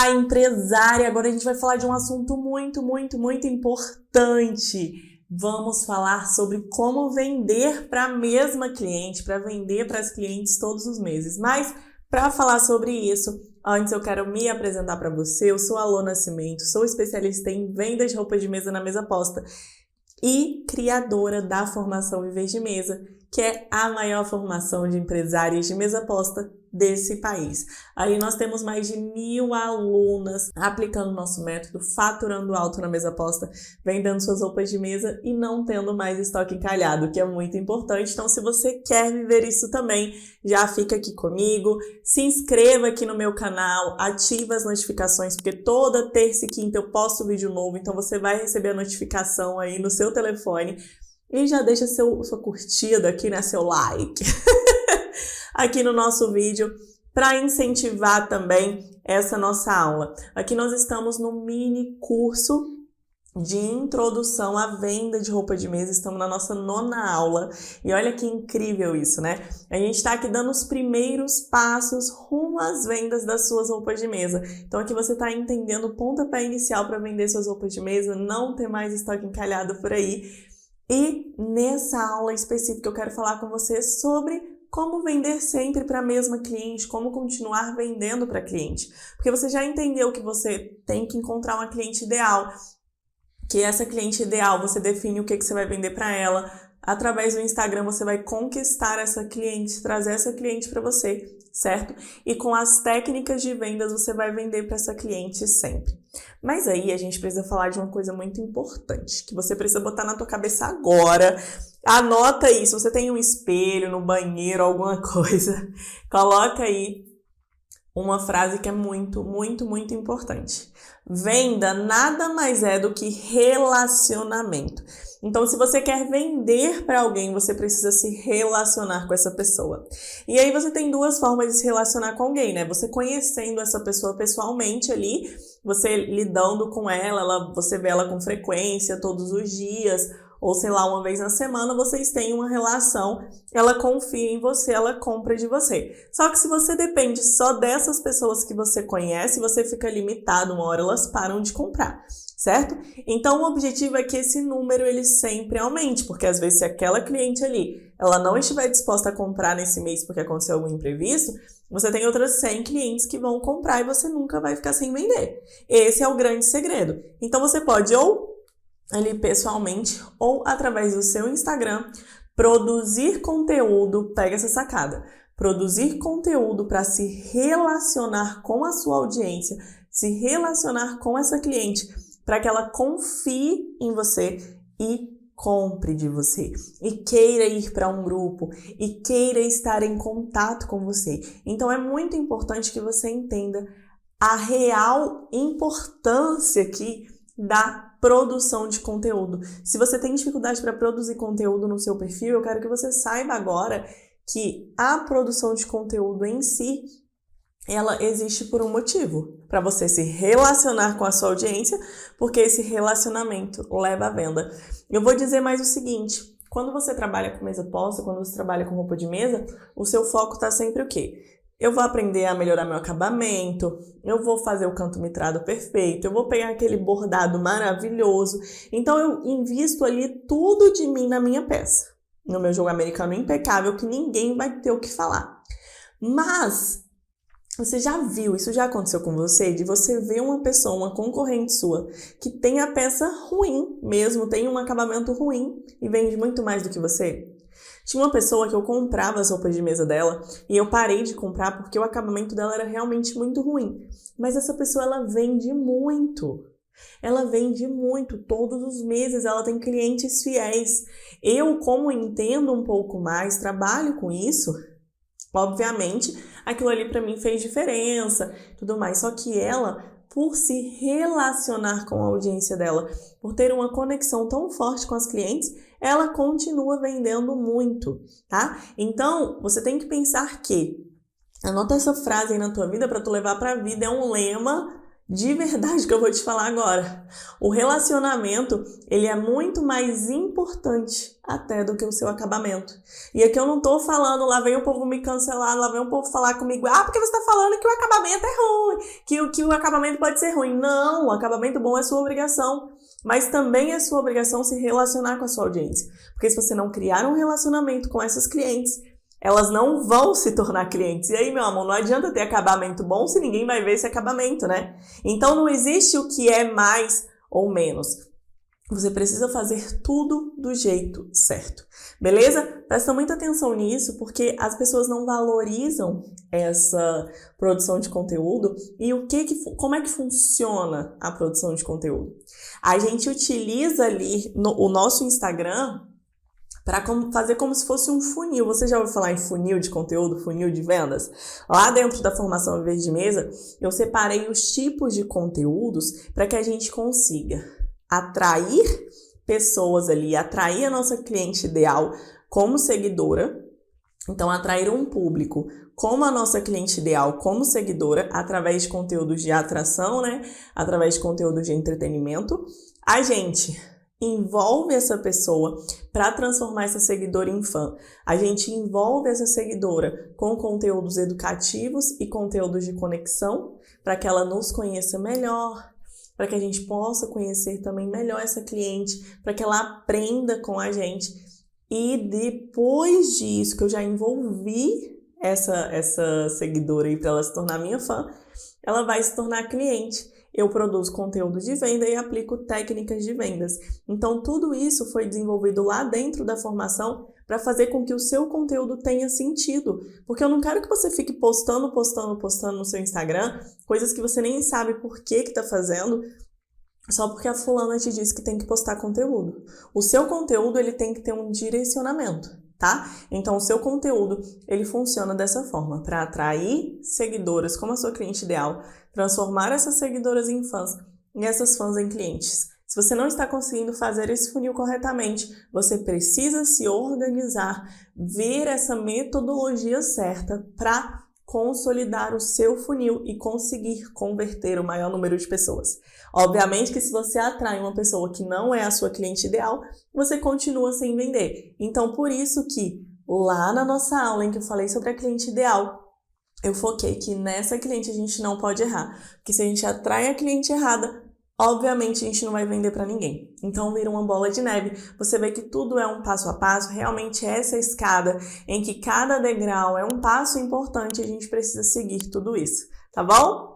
Olá, empresária! Agora a gente vai falar de um assunto muito importante. Vamos falar sobre como vender para a mesma cliente, para vender para as clientes todos os meses. Mas para falar sobre isso, antes eu quero me apresentar para você. Eu sou a Alô Nascimento, sou especialista em vendas de roupas de mesa na Mesa Posta e criadora da formação Viver de Mesa, que é a maior formação de empresárias de mesa posta desse país. Aí nós temos mais de 1.000 alunas aplicando nosso método, faturando alto na mesa posta, vendendo suas roupas de mesa e não tendo mais estoque encalhado, que é muito importante. Então, se você quer viver isso também, já fica aqui comigo, se inscreva aqui no meu canal, ativa as notificações, porque toda terça e quinta eu posto vídeo novo, então você vai receber a notificação aí no seu telefone. E já deixa sua curtida aqui, né? Seu like aqui no nosso vídeo para incentivar também essa nossa aula. Aqui nós estamos no mini curso de introdução à venda de roupa de mesa. Estamos na nossa 9ª aula. E olha que incrível isso, né? A gente está aqui dando os primeiros passos rumo às vendas das suas roupas de mesa. Então aqui você está entendendo o pontapé inicial para vender suas roupas de mesa, não ter mais estoque encalhado por aí. E nessa aula específica eu quero falar com você sobre como vender sempre para a mesma cliente, como continuar vendendo para cliente. Porque você já entendeu que você tem que encontrar uma cliente ideal, que essa cliente ideal você define o que você vai vender para ela. Através do Instagram você vai conquistar essa cliente, trazer essa cliente para você, certo? E com as técnicas de vendas você vai vender para essa cliente sempre. Mas aí a gente precisa falar de uma coisa muito importante, que você precisa botar na tua cabeça agora. Anota aí, se você tem um espelho no banheiro, alguma coisa, coloca aí uma frase que é muito importante. Venda nada mais é do que relacionamento. Então, se você quer vender para alguém, você precisa se relacionar com essa pessoa. E aí você tem duas formas de se relacionar com alguém, né? Você conhecendo essa pessoa pessoalmente ali, você lidando com ela, você vê ela com frequência todos os dias, ou sei lá, uma vez na semana, vocês têm uma relação, ela confia em você, ela compra de você. Só que se você depende só dessas pessoas que você conhece, você fica limitado, uma hora elas param de comprar, certo? Então o objetivo é que esse número ele sempre aumente, porque às vezes se aquela cliente ali, ela não estiver disposta a comprar nesse mês porque aconteceu algum imprevisto, você tem outras 100 clientes que vão comprar e você nunca vai ficar sem vender. Esse é o grande segredo. Então você pode ou ali pessoalmente ou através do seu Instagram produzir conteúdo, pega essa sacada, produzir conteúdo para se relacionar com a sua audiência, se relacionar com essa cliente, para que ela confie em você e compre de você, e queira ir para um grupo, e queira estar em contato com você. Então é muito importante que você entenda a real importância aqui da produção de conteúdo. Se você tem dificuldade para produzir conteúdo no seu perfil, eu quero que você saiba agora que a produção de conteúdo em si, ela existe por um motivo, para você se relacionar com a sua audiência, porque esse relacionamento leva à venda. Eu vou dizer mais o seguinte, quando você trabalha com mesa posta, quando você trabalha com roupa de mesa, o seu foco está sempre o quê? Eu vou aprender a melhorar meu acabamento, eu vou fazer o canto mitrado perfeito, eu vou pegar aquele bordado maravilhoso. Então eu invisto ali tudo de mim na minha peça, no meu jogo americano impecável, que ninguém vai ter o que falar. Mas você já viu, isso já aconteceu com você, de você ver uma pessoa, uma concorrente sua, que tem a peça ruim mesmo, tem um acabamento ruim e vende muito mais do que você? Tinha uma pessoa que eu comprava as roupas de mesa dela e eu parei de comprar porque o acabamento dela era realmente muito ruim. Mas essa pessoa, ela vende muito. Ela vende muito, todos os meses ela tem clientes fiéis. Eu, como entendo um pouco mais, trabalho com isso, obviamente, aquilo ali para mim fez diferença, tudo mais. Só que ela, por se relacionar com a audiência dela, por ter uma conexão tão forte com as clientes, ela continua vendendo muito, tá? Então, você tem que pensar que, anota essa frase aí na tua vida para tu levar para a vida, é um lema de verdade que eu vou te falar agora. O relacionamento, ele é muito mais importante até do que o seu acabamento. E aqui eu não tô falando, lá vem o povo me cancelar, lá vem o povo falar comigo, porque você tá falando que o acabamento é ruim, que o acabamento pode ser ruim. Não, o acabamento bom é sua obrigação. Mas também é sua obrigação se relacionar com a sua audiência. Porque se você não criar um relacionamento com essas clientes, elas não vão se tornar clientes. E aí, meu amor, não adianta ter acabamento bom se ninguém vai ver esse acabamento, né? Então não existe o que é mais ou menos. Você precisa fazer tudo do jeito certo, beleza? Presta muita atenção nisso, porque as pessoas não valorizam essa produção de conteúdo. E como é que funciona a produção de conteúdo? A gente utiliza ali o nosso Instagram para fazer como se fosse um funil. Você já ouviu falar em funil de conteúdo, funil de vendas? Lá dentro da formação Viver de Mesa, eu separei os tipos de conteúdos para que a gente consiga atrair pessoas ali, atrair a nossa cliente ideal como seguidora. Então, atrair um público como a nossa cliente ideal como seguidora através de conteúdos de atração, né? Através de conteúdos de entretenimento. A gente envolve essa pessoa para transformar essa seguidora em fã. A gente envolve essa seguidora com conteúdos educativos e conteúdos de conexão para que ela nos conheça melhor, para que a gente possa conhecer também melhor essa cliente, para que ela aprenda com a gente. E depois disso, que eu já envolvi essa seguidora aí para ela se tornar minha fã, ela vai se tornar cliente. Eu produzo conteúdo de venda e aplico técnicas de vendas. Então, tudo isso foi desenvolvido lá dentro da formação para fazer com que o seu conteúdo tenha sentido. Porque eu não quero que você fique postando no seu Instagram coisas que você nem sabe por que está fazendo, só porque a fulana te disse que tem que postar conteúdo. O seu conteúdo, ele tem que ter um direcionamento, tá? Então, o seu conteúdo, ele funciona dessa forma, para atrair seguidoras como a sua cliente ideal, transformar essas seguidoras em fãs e essas fãs em clientes. Se você não está conseguindo fazer esse funil corretamente, você precisa se organizar, ver essa metodologia certa para consolidar o seu funil e conseguir converter o maior número de pessoas. Obviamente que se você atrai uma pessoa que não é a sua cliente ideal, você continua sem vender. Então, por isso que lá na nossa aula em que eu falei sobre a cliente ideal, eu foquei que nessa cliente a gente não pode errar. Porque se a gente atrai a cliente errada, obviamente a gente não vai vender para ninguém. Então vira uma bola de neve. Você vê que tudo é um passo a passo, realmente essa escada em que cada degrau é um passo importante, a gente precisa seguir tudo isso, tá bom?